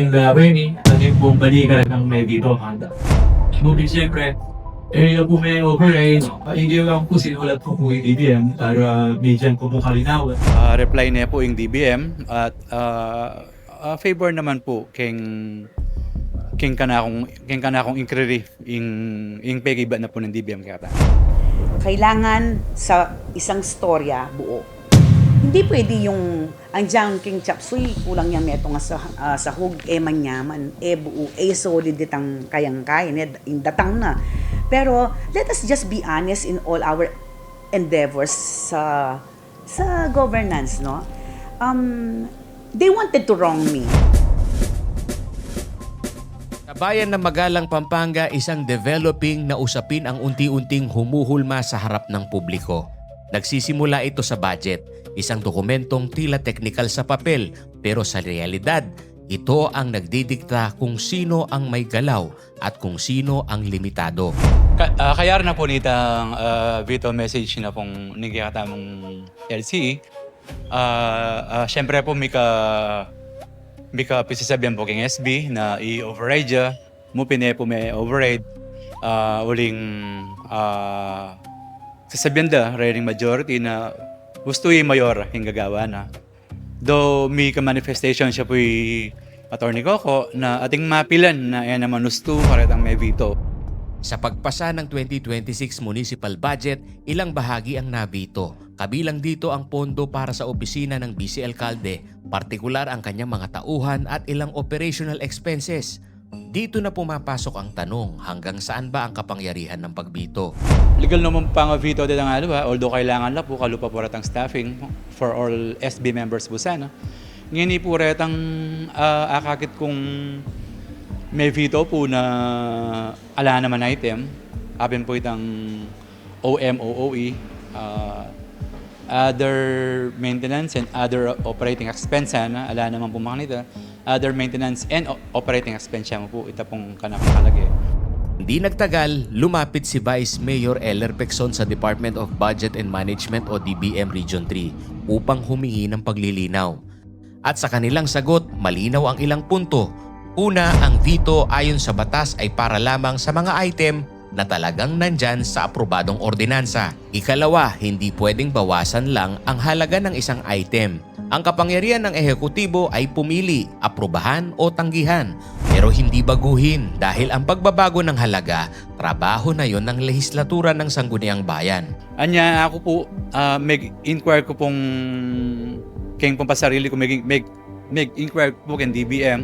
and Remy, naging pong balikan ng may dito handa. Ngunit siyempre, po may override, hindi lang po sinulat po po yung DBM para bigyan po kalinawan. Reply niya po yung DBM at favor naman po king kanakong inquiry ing pegiba na po ng DBM kata. Kailangan sa isang storya buo. Hindi pwede yung andiyan king chapsuy kulang yang meto nga sa hug manyaman buo solid ditang kayang-kaya in datang na. Pero let us just be honest in all our endeavors sa governance, no? They wanted to wrong me. Sa bayan ng Magalang, Pampanga, isang developing na usapin ang unti-unting humuhulma sa harap ng publiko. Nagsisimula ito sa budget, isang dokumentong tila technical sa papel, pero sa realidad, ito ang nagdidikta kung sino ang may galaw at kung sino ang limitado. Kaya na po nitang veto message na pong nagkakatamang LCE. Siyempre po may pisasabihan po king SB na i-override dya. Mupine po may override. Uling sasabihan da, rating majority na gusto yung mayor yung gagawa na. Though may ka-manifestation siya po yung Attorney Coco na ating mapilan na yan naman gusto karetang may veto. Sa pagpasa ng 2026 municipal budget, ilang bahagi ang nabito. Kabilang dito ang pondo para sa opisina ng Vice Alcalde, partikular ang kanyang mga tauhan at ilang operational expenses. Dito na pumapasok ang tanong, hanggang saan ba ang kapangyarihan ng pagbito? Legal naman pa nga veto din ang although kailangan lang po kalupa po ratang staffing for all SB members po sana. Ngayon po retang akakit kung may veto po na ala naman item, apin po itang OMOOE, other maintenance and other operating expense na ala naman po mga nito, other maintenance and operating expense mo po ito pong kanakalagay. Hindi nagtagal, lumapit si Vice Mayor Eller Pecson sa Department of Budget and Management o DBM Region 3 upang humingi ng paglilinaw. At sa kanilang sagot, malinaw ang ilang punto. Una, ang veto ayon sa batas ay para lamang sa mga item na talagang nandyan sa aprobadong ordinansa. Ikalawa, hindi pwedeng bawasan lang ang halaga ng isang item. Ang kapangyarihan ng ehekutibo ay pumili, aprobahan o tanggihan, pero hindi baguhin dahil ang pagbabago ng halaga, trabaho na yon ng lehislatura ng Sangguniang Bayan. Anya ako po, mag-inquire ko pong kayong pampasarili ko, mag-inquire po kayong DBM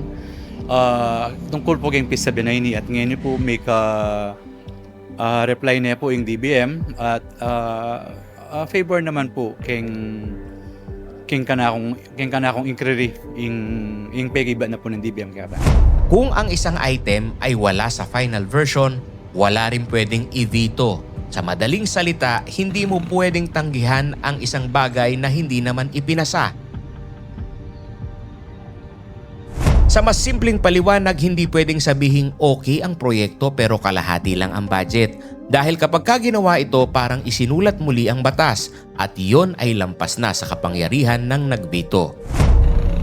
tungkol po kayong pisabi na ini at ngayon po may reply niya po yung DBM at favor naman po kayong kanakong inquiry yung pegiba na po ng DBM kaya ba? Kung ang isang item ay wala sa final version, wala rin pwedeng i-veto. Sa madaling salita, hindi mo pwedeng tanggihan ang isang bagay na hindi naman ipinasa. Sa mas simpleng paliwanag, hindi pwedeng sabihing okay ang proyekto pero kalahati lang ang budget. Dahil kapag ginawa ito, parang isinulat muli ang batas at iyon ay lampas na sa kapangyarihan ng nagbito.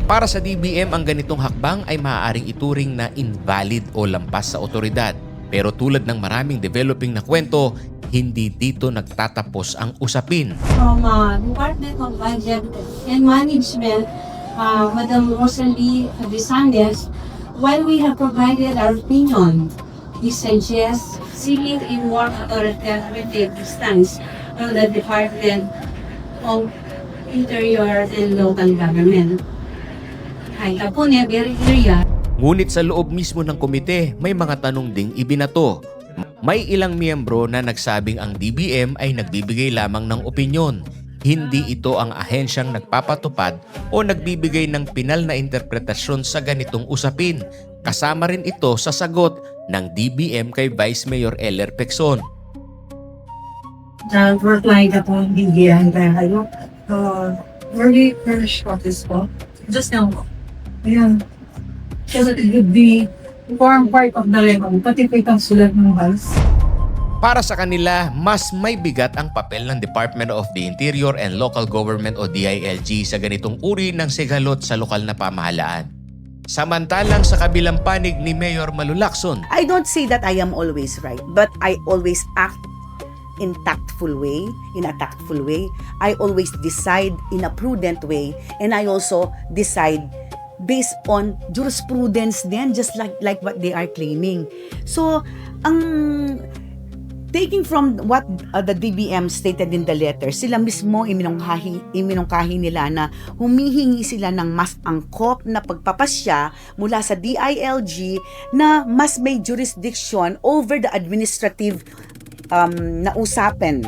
Para sa DBM, ang ganitong hakbang ay maaaring ituring na invalid o lampas sa otoridad. Pero tulad ng maraming developing na kwento, hindi dito nagtatapos ang usapin. From Department of Budget and Management, Madam Rosalie Visandes, while we have provided our opinion, we suggest seeking a more authoritative stance from the Department of Interior and Local Government. Ay, po niya, very clear. Ngunit sa loob mismo ng komite, may mga tanong ding ibinato. May ilang miyembro na nagsabing ang DBM ay nagbibigay lamang ng opinyon. Hindi ito ang ahensyang nagpapatupad o nagbibigay ng pinal na interpretasyon sa ganitong usapin. Kasama rin ito sa sagot ng DBM kay Vice Mayor Eller Pecson. Reply ka po, bigyan tayo. Where do you finish this po? Just now. Ayan. So that it would be form part of the record, pati pa itang sulat ng Vice. Para sa kanila, mas may bigat ang papel ng Department of the Interior and Local Government o DILG sa ganitong uri ng sigalot sa lokal na pamahalaan. Samantalang sa kabilang panig ni Mayor Malu Lacson, I don't say that I am always right, but I always act in a tactful way. I always decide in a prudent way, and I also decide based on jurisprudence din, just like what they are claiming. So, taking from what the DBM stated in the letter, sila mismo iminungkahi nila na humihingi sila ng mas angkop na pagpapasya mula sa DILG na mas may jurisdiction over the administrative na usapan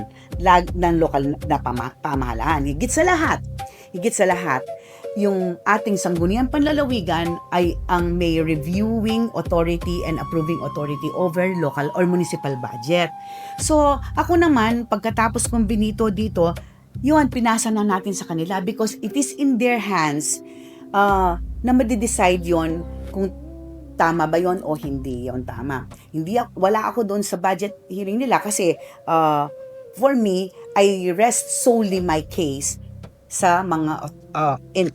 ng lokal na pamahalaan. Higit sa lahat, yung ating sangguniang panlalawigan ay ang may reviewing authority and approving authority over local or municipal budget. So, ako naman, pagkatapos kong binito dito, yun, pinasa na natin sa kanila because it is in their hands na madidecide yon kung tama ba yon o hindi yon tama. Wala ako doon sa budget hearing nila kasi for me, I rest solely my case sa mga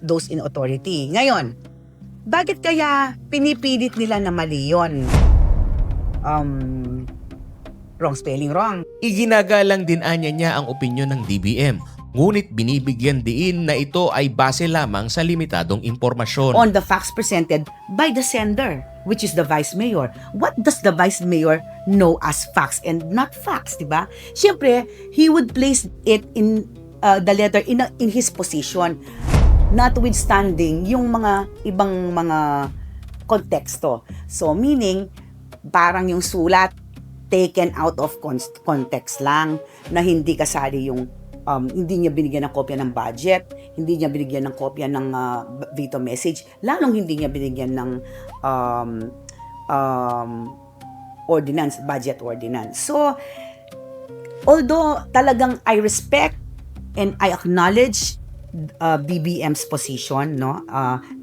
those in authority. Ngayon, bakit kaya pinipilit nila na mali yun? Wrong spelling, wrong. iginagalang din anya niya ang opinyon ng DBM. Ngunit binibigyan diin na ito ay base lamang sa limitadong impormasyon. On the facts presented by the sender, which is the Vice Mayor. What does the Vice Mayor know as facts and not facts, diba? Siyempre, he would place it in the letter in his position, notwithstanding yung mga ibang mga konteksto. So, meaning, parang yung sulat taken out of context lang, na hindi kasali yung hindi niya binigyan ng kopya ng budget, hindi niya binigyan ng kopya ng veto message, lalong hindi niya binigyan ng ordinance, budget ordinance. So, although talagang I respect and I acknowledge BBM's position, no,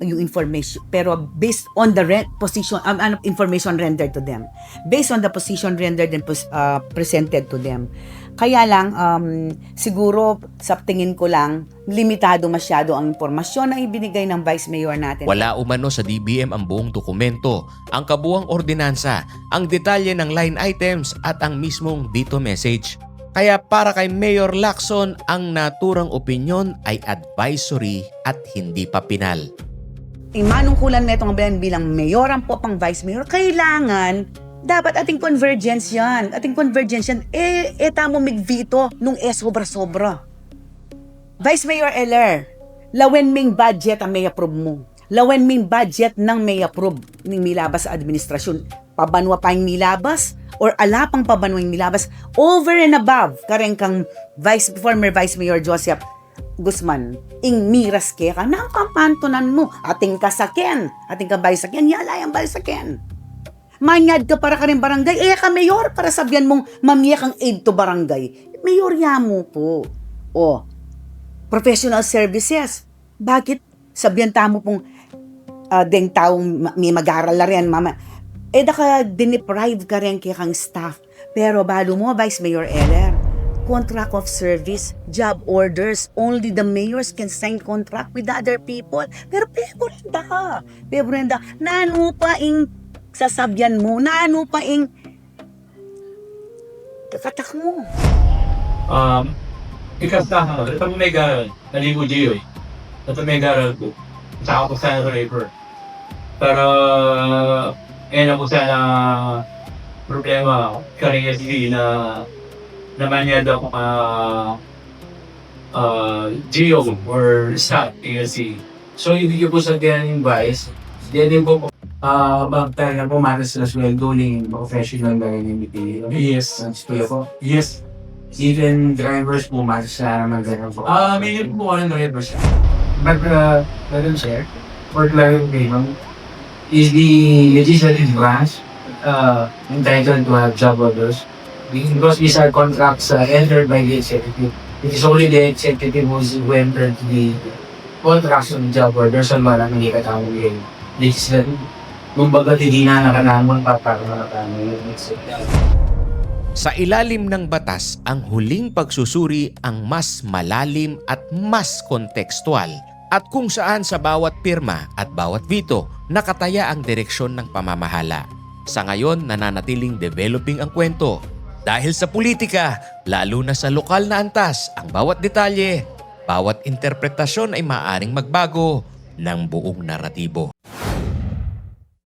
yung information, pero based on the position, information rendered to them, based on the position rendered and presented to them. Kaya lang, siguro sa tingin ko lang, limitado masyado ang impormasyon na ibinigay ng Vice Mayor natin. Wala umano sa DBM ang buong dokumento, ang kabuang ordinansa, ang detalye ng line items at ang mismong veto message. Kaya para kay Mayor Lacson, ang naturang opinyon ay advisory at hindi pa pinal. Manungkulan na itong bilang mayor ang po pang Vice Mayor, kailangan dapat ating convergence yan. Tamo mig-veto nung sobra-sobra. Vice Mayor Eller, lawen ming budget ang may approve mo. Lawen ming budget ng may approve ng milabas sa administrasyon. Pabanwa pa yung milabas or alapang pabanwa yung milabas over and above kareng kang former Vice Mayor Joseph Guzman. Ing miras ke ka, nakapantunan mo. Ating kasakyan, ating kabay sakyan, yalayang bal sakyan. Manyad ka para ka rin barangay, ka mayor para sabihan mong mamiyak ang aid to barangay. Mayor mo po. Professional services. Bakit sabihan tamo pong deng taong may mag-aaral na rin, mama? Daka deprive ka rin kaya kang staff. Pero balo mo, Vice Mayor Eller, contract of service, job orders, only the mayors can sign contract with other people. Pero peborenda ka. Nano pa ing sasabyan mo, nano pa ing kakatak mo. Ikastahan, ito may garal, naligo diyo eh. Ito may garal ko. Saka ko sa river. Pero, ako sana problema kariya na naman niya daw geo or stat kasi. So, ibig po sa ganyan advice, din po magtagal po matas na sweldo ng professional na ganyan. Yes. Yes. Even drivers po matas na naman ganyan po. May po ano na ito siya. But, Madam Chair, for clarification, is the legislative branch entitled to have job orders because these are contracts entered by the executive. It is only the executive who entered the contracts on job orders on marang hindi katawag yung legislative. Kumbaga, hindi na nakanamon papakaranakan yung executive. Sa ilalim ng batas, ang huling pagsusuri ang mas malalim at mas kontekstual at kung saan sa bawat pirma at bawat veto nakataya ang direksyon ng pamamahala. Sa ngayon, nananatiling developing ang kwento. Dahil sa politika, lalo na sa lokal na antas, ang bawat detalye, bawat interpretasyon ay maaaring magbago ng buong naratibo.